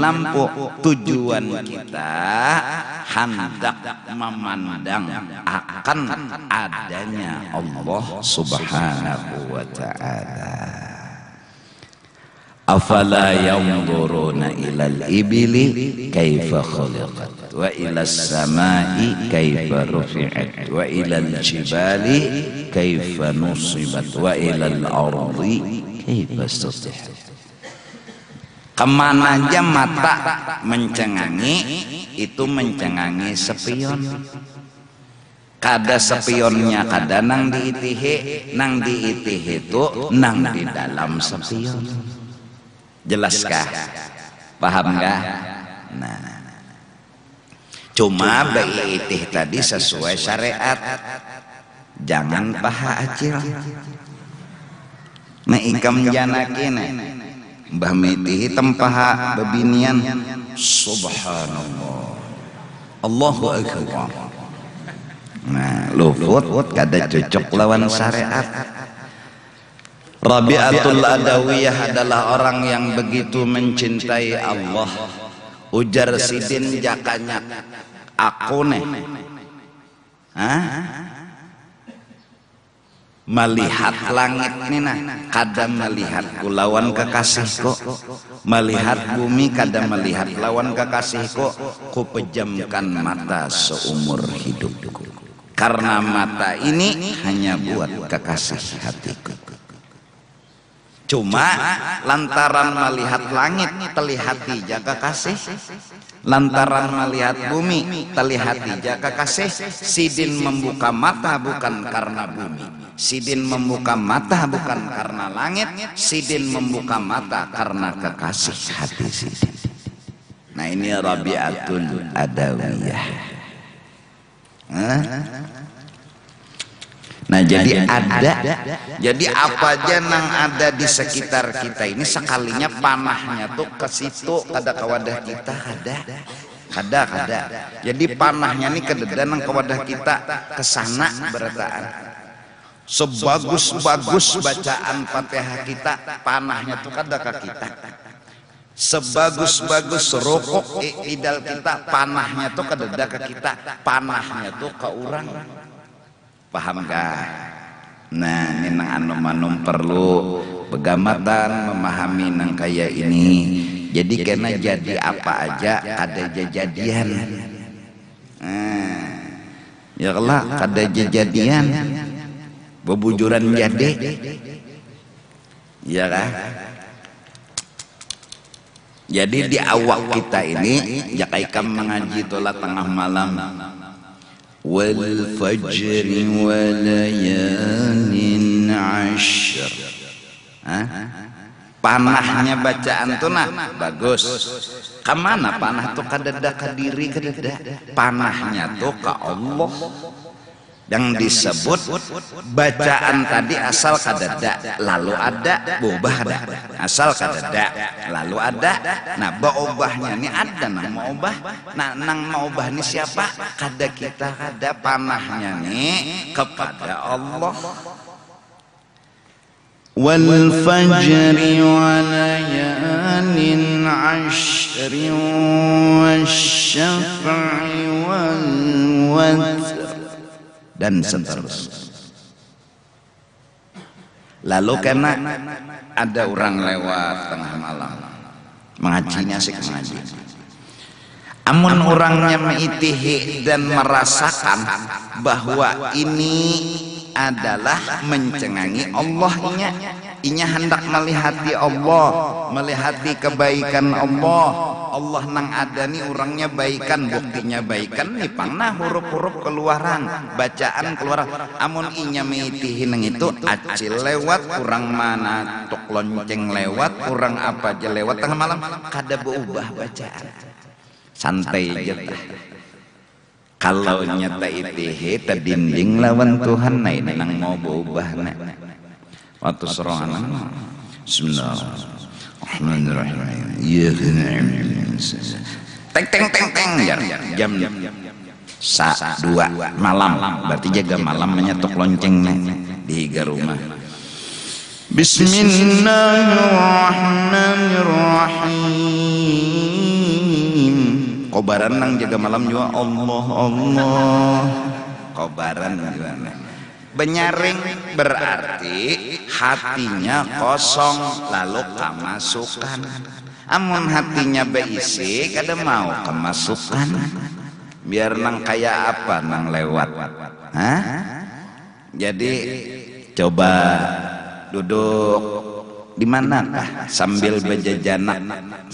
lampu. Tujuan kita hendak memandang akan adanya Allah Subhanahu wa ta'ala. Afala yanzuruna ilal ibili kaifa khuliqat wa ilas samai kaifa rufi'at wa ilal jibali kaifa nusibat wa ilal ardi kaifa sutihat. Kemana aja mata mencengangi, itu mencengangi spion. Kada spionnya kada nang diitihe, nang diitihe itu nang di dalam spion. Jelaskah? Paham kah? Nah, cuma beitih tadi sesuai syariat, jangan paha acil. Nah ikam janakin mbah mitih tempaha bebinian, subhanallah, Allahu akbar. Nah lufut kada cocok lawan syariat. Rabi'atul Adawiyah adalah orang yang begitu mencintai Allah. Ujar sidin jakanya, aku nih melihat langit nih nah, kada melihat lawan kekasihku. Melihat bumi kada melihat lawan kekasihku. Ku pejamkan mata seumur hidupku, karena mata ini hanya buat kekasih hatiku. Cuma lantaran melihat langit telihati jaga kasih, lantaran melihat bumi telihati jaga kasih, sidin membuka mata bukan karena bumi, sidin membuka mata bukan karena langit, sidin membuka mata karena kekasih hati sidin. Nah ini Rabi'atul Adawiyah. Nah jadi jadi apa aja nang ada di sekitar kita ini, sekalinya panahnya tuh ke situ kada ke wadah kita, kada. Jadi panahnya nih kededan nang ke wadah kita kesana berataan. Sebagus-bagus bacaan Fatihah kita, panahnya tuh kada ke kita. Sebagus-bagus rokok idal kita, panahnya tuh kededa ke kita, panahnya tuh ke orang. Paham kah? Nah ini nang anum-anum perlu pegamatan memahami nang kaya ini. Jadi kena jadi apa aja kada jadian. Ya kelak kada jadian, bebujuran jadi. Ya kah? Jadi di awak kita ini jakaikam mengaji tola tengah malam. Wal fajri wa layalin ashr. Panahnya bacaan tuh nah bagus. Kemana panah tuh kadeda ke diri kadeda. Panahnya tuh ke Allah. Yang disebut bacaan tadi asal kadeda lalu ada berubah ada, asal kadeda lalu ada. Nah baubahnya ini ada nang mau ubah. Nah nang mau ubah ini siapa? Kada kita, kada panahnya nih kepada Allah. Wal fajri wa layalin ashri wasyaf'i wal watr dan seterusnya. Lalu karena ada orang lewat tengah malam mengajinya asik mengaji, amun orangnya meitihi dan merasakan bahwa ini adalah mencengangi Allah, inya hendak melihati Allah, melihati kebaikan Allah. Allah nang ada nih orangnya baikan, buktinya baikan nih pangna huruf-huruf keluaran, bacaan keluaran. Amun inya meitihi nang itu acil lewat, kurang mana tok lonceng lewat, kurang apa aja lewat tengah malam, kada berubah bacaan. Santai aja tah. Kalau nyata itihi terdinding lawan Tuhan, nah ini nang mau berubah nak. Waktu serangan Bismillahirrahmanirrahim. Teng jam 2 malam, berarti jaga malam menyetok lonceng di higa rumah. Bismillahirrahmanirrahim. kobaran nang jaga malam juga Allah Allah kobaran gimana benyaring berarti hatinya kosong lalu kemasukan. Amun hatinya beisi kada mau kemasukan biar nang kayak apa nang lewat. Hah? Jadi coba duduk di manakah sambil berjajanak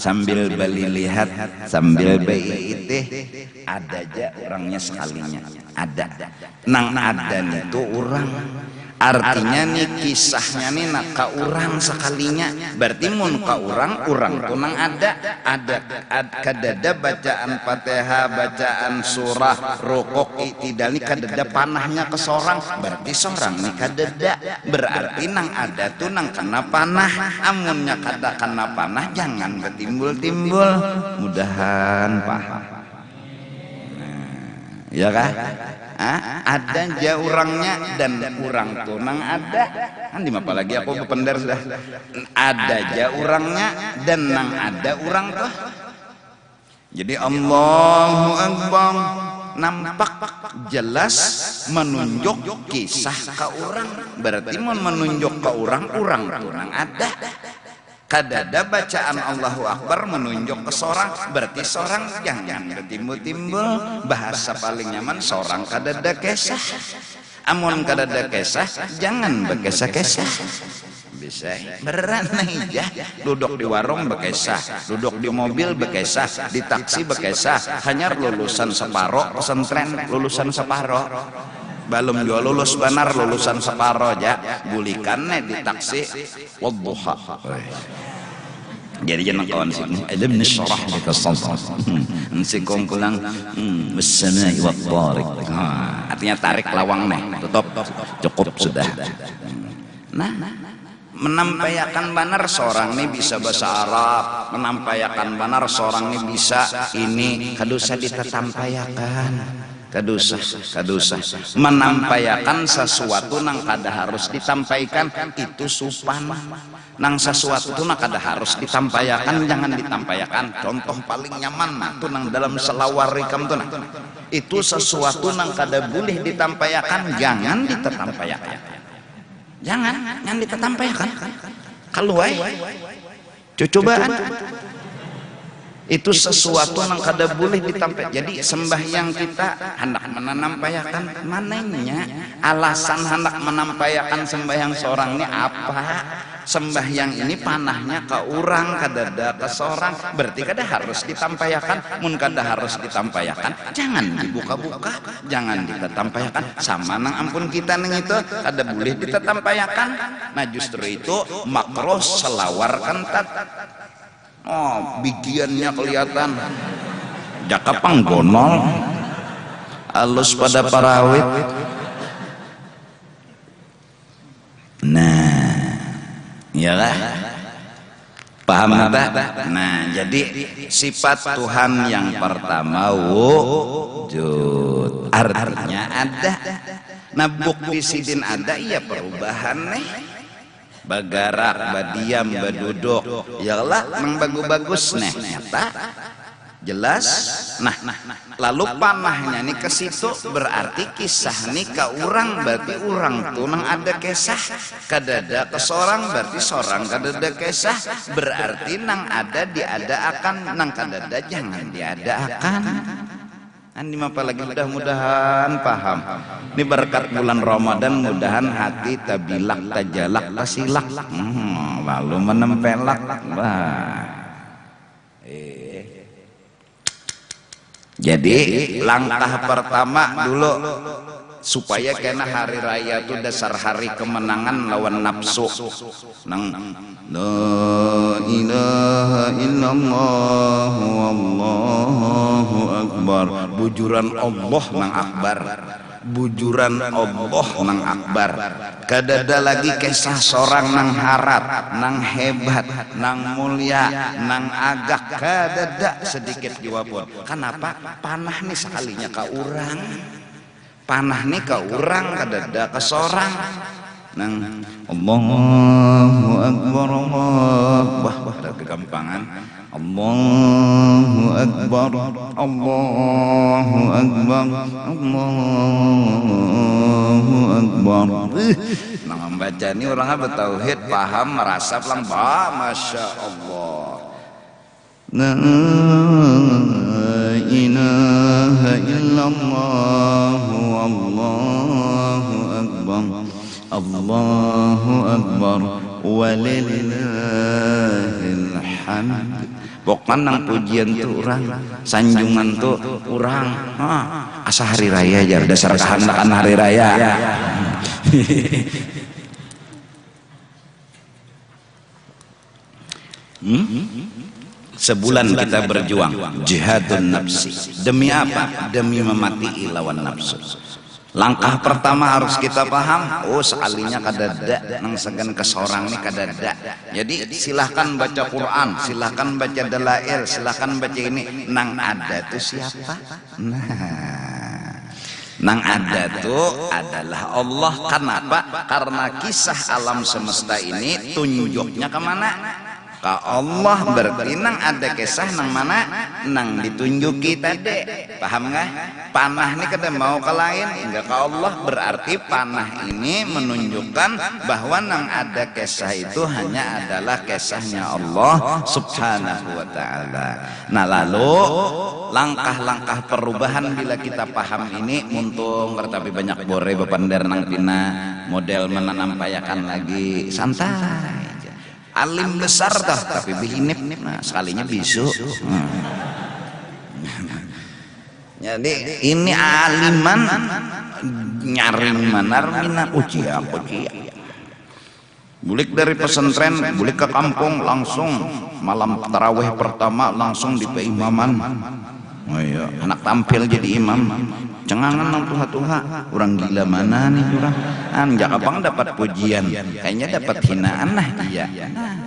sambil beli lihat sambil beitih ada aja orangnya sekalinya ada nang ada itu orang artinya nih kisahnya nih nak ka orang sekalinya berarti mun ka orang tuh nang ada kadada bacaan Fatihah bacaan surah rukuk i'tidal nih kadada panahnya ke sorang berarti sorang nih kadada berarti nang ada tuh nang kena panah amunnya kada kena panah jangan betimbul-timbul mudahan paham ya kah? Ada aja orangnya dan orang tuh nang ada kan di apa lagi aku bepender sudah ada aja orangnya dan nang ada orang tuh jadi Allahu Akbar nampak jelas menunjuk kisah ke orang berarti menunjuk ke orang tuh nang ada kadada bacaan Allahu Akbar menunjuk ke seorang berarti seorang jangan bertimbul-timbul bahasa paling nyaman seorang kadada kesah amun kadada kesah jangan bekesah-kesah bisa beranai aja duduk di warung bekesah duduk di mobil bekesah di taksi bekesah hanya lulusan separoh pesantren lulusan separoh belum juga lulus benar lulusan separoh aja bulikannya di taksi wadduha jadi jangan kawan sini alam nashrah laka sadrak nsingkong kulang bersama wa tarik artinya tarik lawang nih tutup cukup sudah nah menampaikan benar seorang ini bisa bahasa Arab menampaikan benar seorang ini bisa ini kadosa ditetampayakan kadosa menampaikan sesuatu nang kada harus ditampaikan itu supan nang sesuatu itu nang kada harus ditampaikan jangan ditampaikan contoh paling nyaman tuh nang dalam selawar ikam tuh itu sesuatu nang kada boleh ditampaikan jangan ditetampaikan jangan ditetampaikan kaluai cobaan itu sesuatu yang kada boleh ditampaikan. Jadi sembahyang kita hendak menampaikan mananya alasan hendak menampaikan sembahyang seorang ini apa sembahyang ini panahnya ke orang kadada ke seorang berarti kada harus ditampaikan mun kada harus ditampaikan jangan dibuka-buka jangan ditampaikan sama nang ampun kita neng itu kada boleh ditampaikan nah justru itu makruh selawar kentat oh bigiannya kelihatan jakapang gonol halus pada parawit nah iyalah paham tak? Nah jadi sifat Tuhan yang pertama wujud artinya ada nah bukti sidin ada iya perubahan nih bagarak, badiam, baduduk yalah nang bagus-bagus nih nyata jelas nah lalu panahnya nih ke situ berarti kisah nih ke orang berarti orang tuh nang ada kisah kadada ke seorang berarti seorang kadada kisah berarti nang ada diadakan nang kadada jangan diadakan ini apa lagi mudah-mudahan paham ini berkat bulan Ramadan mudahan hati tabilak tajalak tasilak lalu menempelak jadi langkah pertama dulu supaya kena hari raya itu dasar hari kemenangan lawan nafsu nang la ilaha illallah wallahu akbar bujuran Allah nang akbar bujuran Allah nang akbar kadada lagi kisah seorang nang harap nang hebat nang mulia nang agak kadada sedikit juga pun kenapa panah nih sekalinya ke orang panah nih ke orang kadada ke seorang nang Allahu akbar Allah wah ada kegampangan Allahu akbar, Allahu akbar, Allahu akbar. Nah membaca ini orangnya bertauhid, paham, merasa pelan, masya Allah. La ilaha illallah, Allahu akbar, Allahu akbar, walillahil hamd. Pokoknya nang pujian tuh orang, sanjungan tuh orang, asa hari raya jar dasar kehendakan hari raya. Sebulan kita berjuang jihadun nafsi. Demi apa? Demi memati lawan nafsu. Langkah pertama harus kita paham, sekalinya kadada nang segan kesorang nih kadada. Jadi silahkan baca Quran, silahkan baca dalail, silahkan baca ini. Nang ada tuh siapa? Nang ada tuh adalah Allah. Kenapa? Karena kisah alam semesta ini tunjuknya kemana? Ka Allah. Berarti nang ada kisah nang mana? Nang ditunjuki tadi. Paham nggak? Panah ini kada mau ke lain, enggak ke Allah. Berarti panah ini menunjukkan bahwa nang ada kisah itu hanya adalah kisahnya Allah subhanahu wa ta'ala. Nah lalu langkah-langkah perubahan bila kita paham ini muntung, tapi banyak bore bepander nang pina model menanampayakan lagi santai. Alim besar dah tapi bihinip, nah sekalinya bisu. Jadi ini aliman nyaring manar mina ucia. Bulik dari pesantren, bulik ke kampung langsung malam tarawih pertama langsung di peimaman. Oh iya, anak tampil jadi imam. Cengangan nang tuha-tuha, orang gila mana nih orang? Anjak abang dapat pujian, kayaknya dapat hinaan lah dia.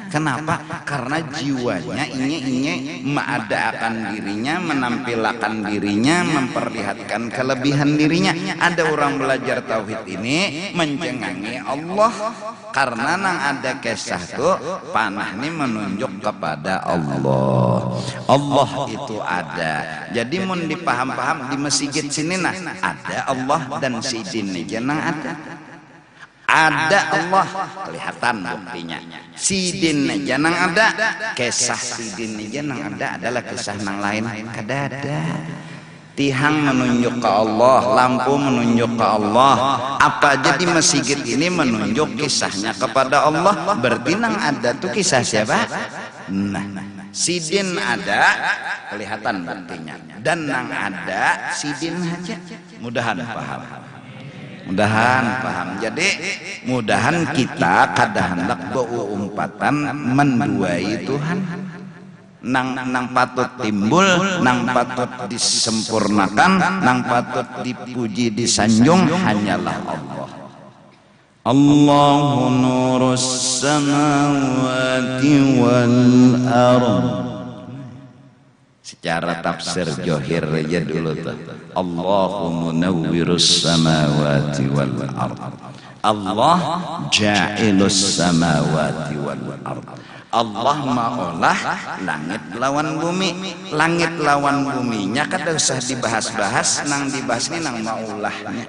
Kenapa? Karena jiwanya ini mengadakan dirinya, menampilkan dirinya, memperlihatkan kelebihan dirinya. Ada orang belajar tauhid ini mencengangi Allah karena nang ada kisah tuh panah ini menunjuk kepada Allah. Allah itu ada. Jadi mau dipaham-paham di masjid sini nah ada Allah dan sidin aja nang ada. Ada Allah kelihatan buktinya. Sidin aja nang ada, kisah sidin aja nang ada adalah kisah nang lain kada ada. Tihang menunjuk ke Allah, lampu menunjuk ke Allah, apa aja di masjid ini menunjuk kisahnya kepada Allah. Berarti nang ada tuh kisah siapa? Nah, sidin ada kelihatan buktinya, dan nang ada sidin aja. Mudahan paham. Mudahan paham. Jadi mudahan kita kada hendak beumpatan menduai Tuhan. Nang patut timbul, nang patut disempurnakan, nang patut dipuji disanjung hanyalah Allah. Allahu nurus samawati wal ardh. Secara tafsir johir aja dulu tuh. Allahu munawwirus samawati wal ardh. Allah ja'ilus samawati wal ardh. Allah maulah langit lawan bumi. Langit lawan buminya kada usah dibahas-bahas, nang dibahas ini nang maulahnya.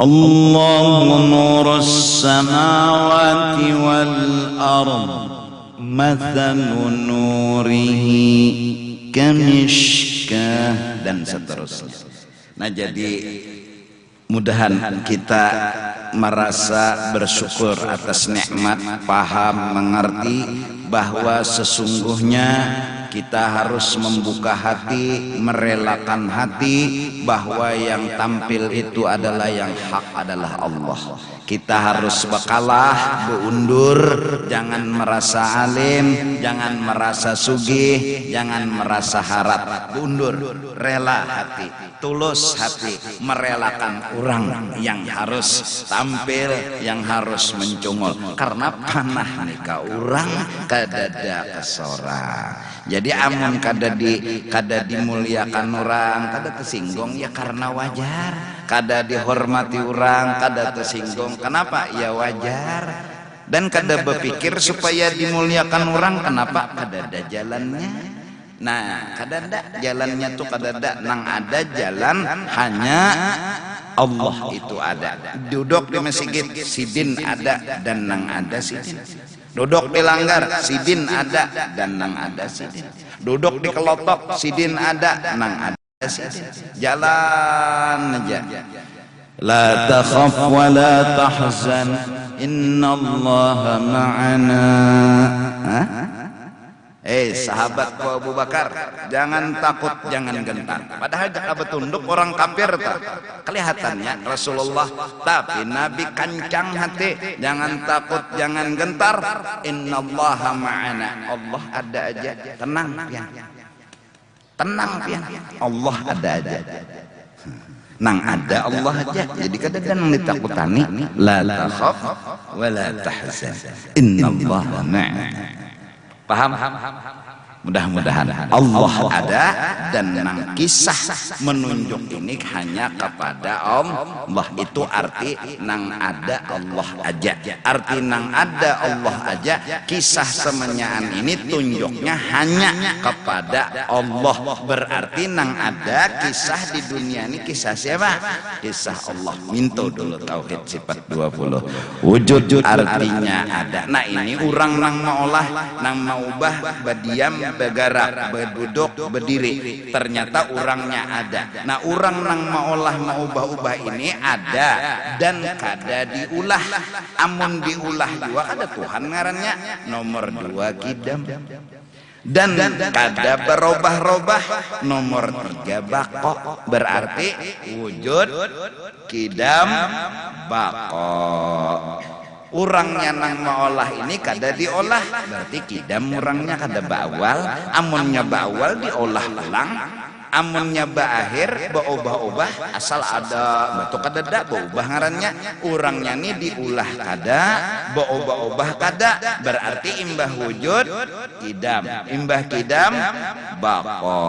Allahu nurus samawati wal ardh. Mathalu nurihi kamishkah, dan seterusnya. Nah jadi mudahan kita merasa bersyukur atas nikmat, paham, mengerti bahwa sesungguhnya kita harus membuka hati, merelakan hati bahwa yang tampil itu adalah yang hak adalah Allah. Kita harus bekalah, beundur, jangan merasa alim, jangan merasa sugih, jangan merasa harap. Beundur, rela hati, tulus hati, merelakan orang yang harus tampil, yang harus mencungul. Karena panah nikah orang kadada kesorang. Jadi amun kada dimuliakan orang, kada tersinggung ya karena wajar. Kada dihormati orang, kada tersinggung. Kenapa? Ya wajar. dan kada berpikir supaya dimuliakan orang. Kenapa? Kada ada jalannya. Nah, kada ada jalannya tuh, kada ada. Nang ada jalan hanya Allah itu ada. Duduk di masjid sidin ada dan nang ada sidin. Duduk di langgar sidin ada dan nang ada sidin. Duduk di kelotok sidin ada, nang ada sidin. Jalan aja. La takhaf wa la tahzan, innallaha ma'ana. Sahabat ku Abu Bakar, jangan takut, jangan gentar. Padahal jika betunduk orang kafir tak kelihatannya Rasulullah, tapi Nabi kancang hati. Jangan takut, jangan gentar. Innallaha ma'ana. Allah ada aja. Tenang pian. Tenang pian. Allah ada aja. Nang ada Allah aja. Jadi kadang nang ditakutani. La takhaf wa la tahzan, innallaha ma'ana. Paham? Mudah-mudahan Allah ada, dan nang kisah menunjuk ini hanya kepada Allah. Itu arti nang ada Allah aja. Arti nang ada Allah aja, kisah semenyaan ini tunjuknya hanya kepada Allah. Berarti nang ada kisah di dunia ini kisah siapa? Kisah Allah. Minto dulu tauhid sifat 20. Wujud artinya ada. Nah ini orang nang maulah, nang maubah, badiam, bergerak, berduduk, berdiri, ternyata orangnya ada. Nah orang nang maolah maubah-ubah ini ada dan kada diulah. Amun diulah juga ada Tuhan ngarannya. Nomor 2 kidam, dan kada berubah-ubah. Nomor 3 bako. Berarti wujud, kidam, bako. Urangnya nang maolah ini kada diolah, berarti kidam urangnya kada bawal. Amunnya bawal diolah ulang, amunnya baakhir baubah-ubah, asal ada batu kada da baubah ngarannya. Urangnya ini diulah kada, baubah-ubah kada. Berarti imbah wujud kidam, imbah kidam bako.